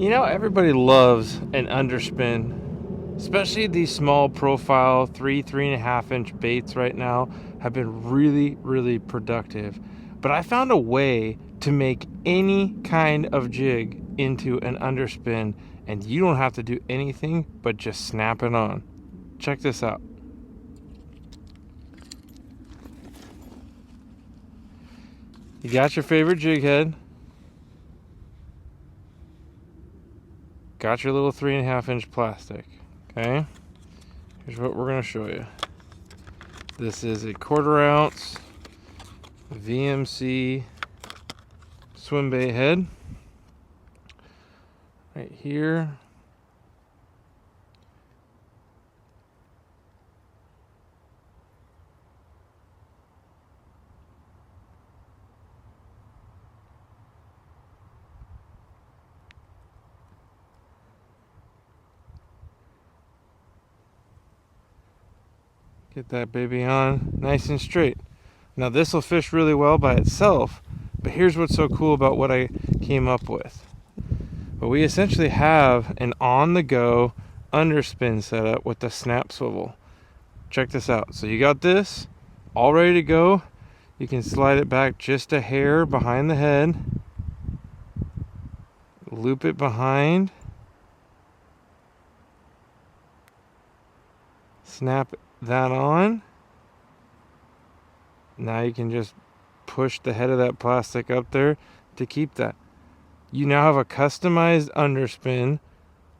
You know, everybody loves an underspin, especially these small profile 3.5 inch baits right now have been really productive. But I found a way to make any kind of jig into an underspin, and you don't have to do anything but just snap it on. Check this out. You got your favorite jig head, got your little 3.5 inch plastic. Okay, here's what we're gonna show you. This is a 1/4 ounce VMC swim bait head right here. Get that baby on nice and straight. Now this will fish really well by itself, but here's what's so cool about what I came up with. But we essentially have an on-the-go underspin setup with the snap swivel. Check this out. So you got this all ready to go. You can slide it back just a hair behind the head, loop it behind, snap that on. Now you can just push the head of that plastic up there to keep that. You now have a customized underspin.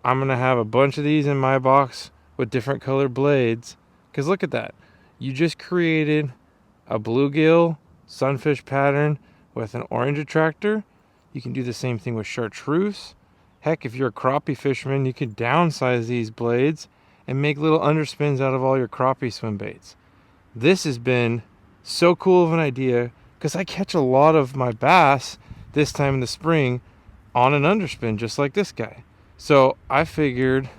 I'm gonna have a bunch of these in my box with different colored blades, because look at that. You just created a bluegill sunfish pattern with an orange attractor. You can do the same thing with chartreuse. Heck, if you're a crappie fisherman, you could downsize these blades and make little underspins out of all your crappie swim baits. This has been so cool of an idea because I catch a lot of my bass this time in the spring on an underspin just like this guy. So I figured,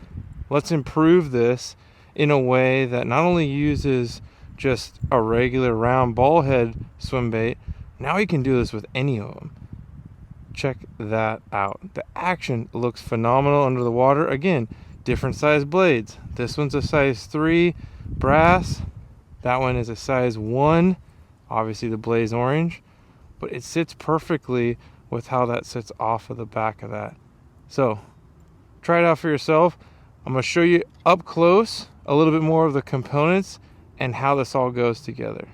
let's improve this in a way that not only uses just a regular round ball head swim bait, now you can do this with any of them. Check that out. The action looks phenomenal under the water. Again, different size blades. This one's a size 3 brass. That one is a size 1. Obviously the blaze orange. But it sits perfectly with how that sits off of the back of that. So, try it out for yourself. I'm going to show you up close a little bit more of the components and how this all goes together.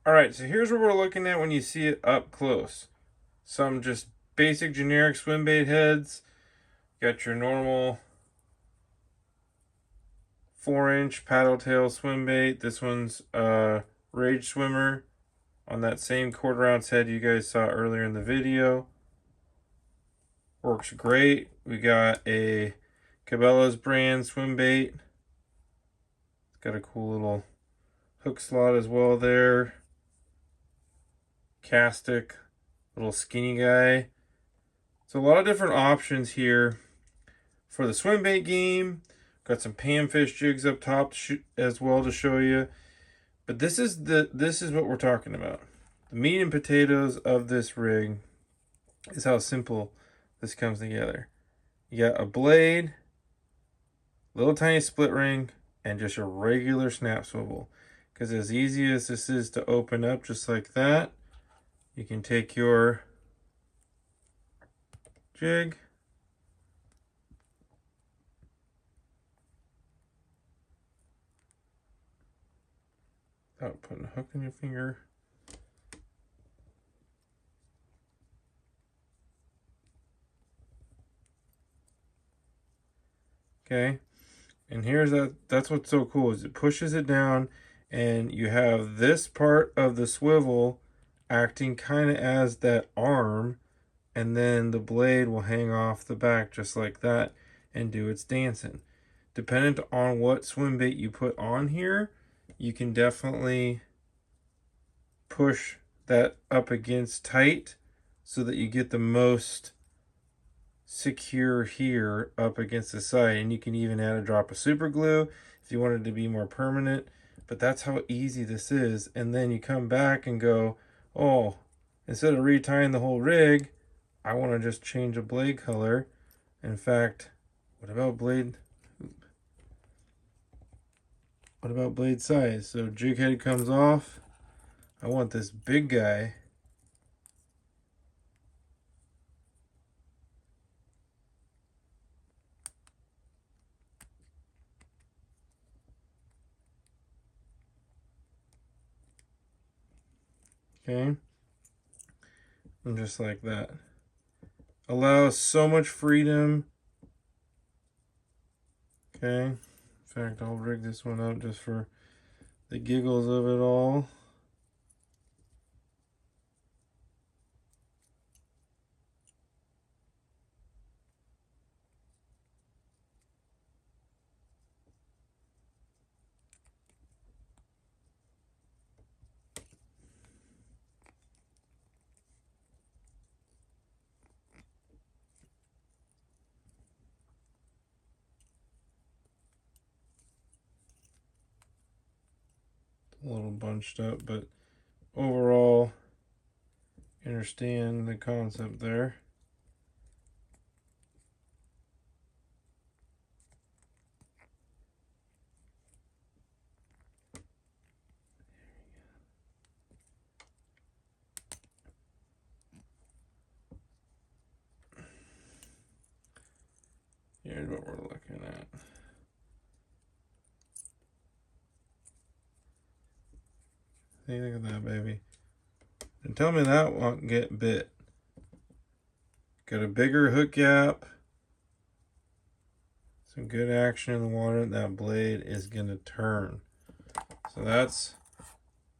All right, so here's what we're looking at when you see it up close. Some just basic generic swim bait heads. Got your normal 4-inch paddle tail swim bait. This one's a Rage Swimmer on that same 1/4 ounce head you guys saw earlier in the video. Works great. We got a Cabela's brand swim bait. It's got a cool little hook slot as well there. Castic, little skinny guy. So a lot of different options here for the swim bait game. Got some panfish jigs up top as well to show you. But this is what we're talking about. The meat and potatoes of this rig is how simple this comes together. You got a blade, little tiny split ring, and just a regular snap swivel. Because as easy as this is to open up just like that, you can take your jig, without putting a hook in your finger. Okay, and that's what's so cool is it pushes it down and you have this part of the swivel acting kind of as that arm, and then the blade will hang off the back just like that and do its dancing. Dependent on what swim bait you put on here, you can definitely push that up against tight so that you get the most secure here up against the side. And you can even add a drop of super glue if you wanted to be more permanent. But that's how easy this is. And then you come back and go, oh, instead of retying the whole rig, I want to just change a blade color. In fact, what about blade size? So jig head comes off. I want this big guy. Okay. And just like that. Allows so much freedom. Okay. In fact, I'll rig this one up just for the giggles of it all. A little bunched up, but overall, understand the concept there. Here's what we're looking at. Hey, look at that, baby. And tell me that won't get bit. Got a bigger hook gap. Some good action in the water. That blade is going to turn. So that's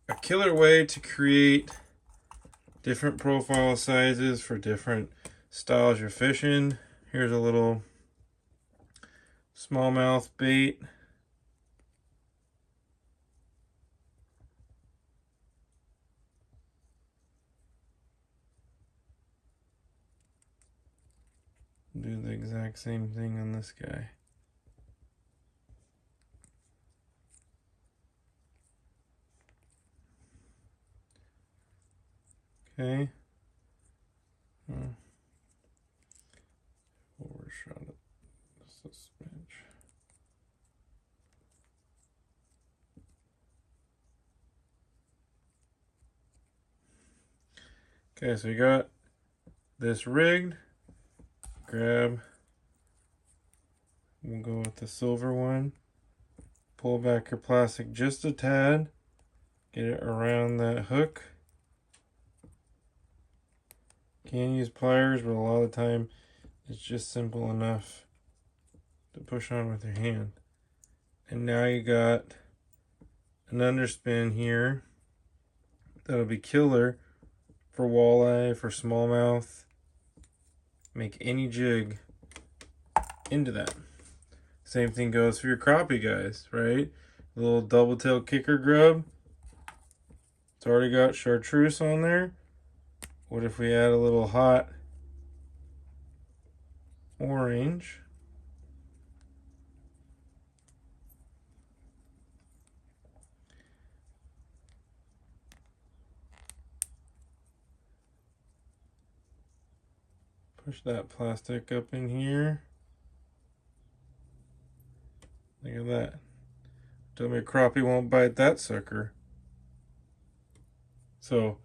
a killer way to create different profile sizes for different styles you're fishing. Here's a little smallmouth bait. Do the exact same thing on this guy. Okay. Overshot it just a smidge. Okay, so we got this rigged. Grab. We'll go with the silver one. Pull back your plastic just a tad. Get it around that hook. Can use pliers, but a lot of the time it's just simple enough to push on with your hand. And now you got an underspin here that'll be killer for walleye, for smallmouth. Make any jig into that. Same thing goes for your crappie guys, right? A little double tail kicker grub. It's already got chartreuse on there. What if we add a little hot orange? Push that plastic up in here. Look at that. Tell me a crappie won't bite that sucker. So,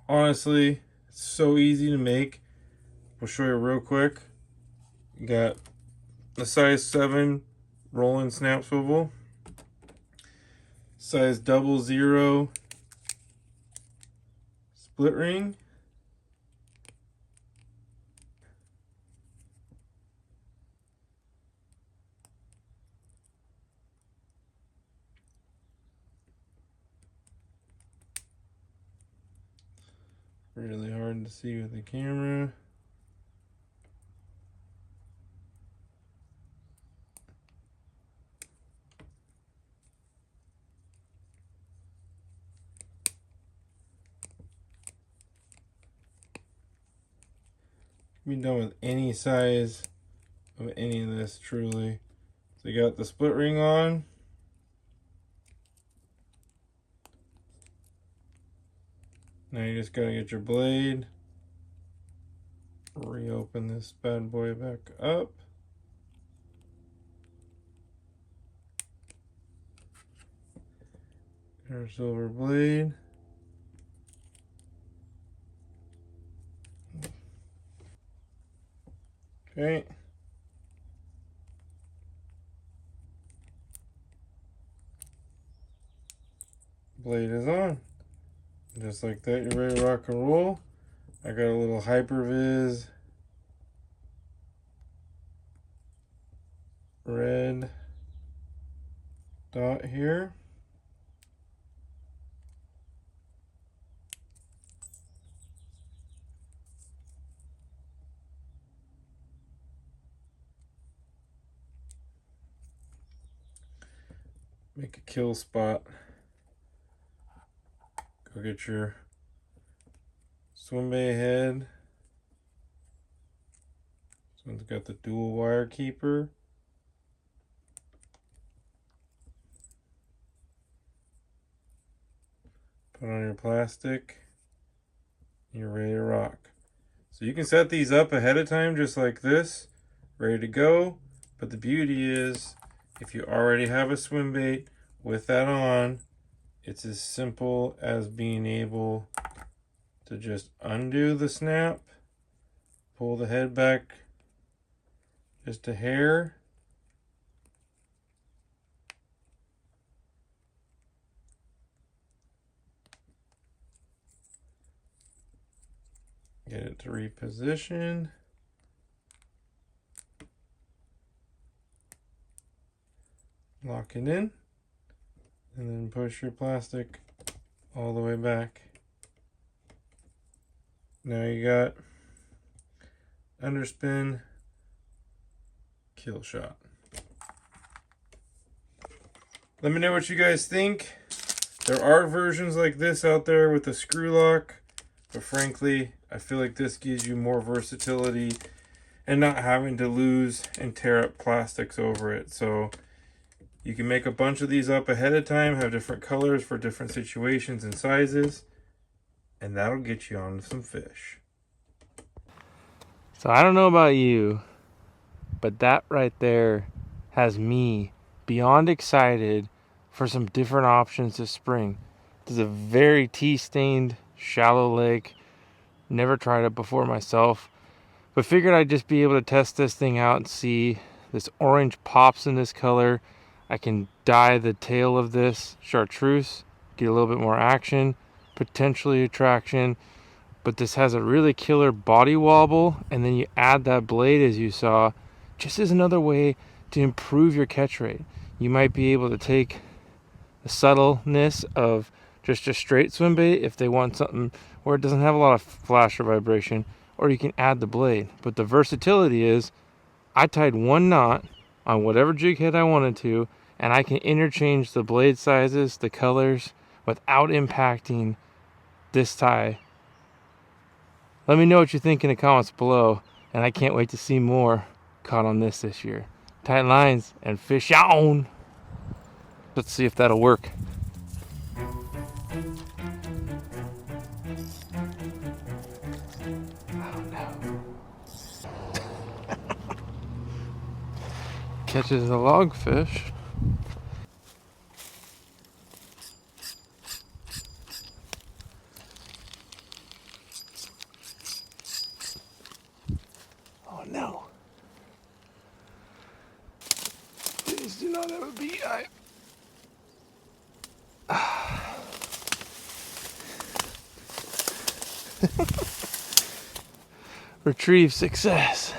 honestly, it's so easy to make. We'll show you real quick. You got the size 7 rolling snap swivel, size 00 split ring, really hard to see with the camera. Be done with any size of any of this, truly. So you got the split ring on. Now you just gotta get your blade, reopen this bad boy back up. Our silver blade. Okay. Blade is on. Just like that, you're ready to rock and roll. I got a little Hypervis red dot here. Make a kill spot. Go get your swim bait head. This one's got the dual wire keeper. Put on your plastic. You're ready to rock. So you can set these up ahead of time just like this, ready to go. But the beauty is, if you already have a swim bait with that on, it's as simple as being able to just undo the snap, pull the head back just a hair, get it to reposition. Lock it in, and then push your plastic all the way back. Now you got underspin kill shot. Let me know what you guys think. There are versions like this out there with a screw lock, but frankly, I feel like this gives you more versatility and not having to lose and tear up plastics over it. So you can make a bunch of these up ahead of time, have different colors for different situations and sizes, and that'll get you on some fish. So I don't know about you, but that right there has me beyond excited for some different options this spring. This is a very tea-stained, shallow lake. Never tried it before myself, but figured I'd just be able to test this thing out and see. This orange pops in this color. I can dye the tail of this chartreuse, get a little bit more action, potentially attraction, but this has a really killer body wobble, and then you add that blade as you saw, just as another way to improve your catch rate. You might be able to take the subtleness of just a straight swim bait if they want something where it doesn't have a lot of flash or vibration, or you can add the blade. But the versatility is, I tied one knot on whatever jig head I wanted to, and I can interchange the blade sizes, the colors, without impacting this tie. Let me know what you think in the comments below, and I can't wait to see more caught on this year. Tight lines and fish on. Let's see if that'll work. Oh no. Catches a logfish. Oh no. Please do not have a beehive. Retrieve success.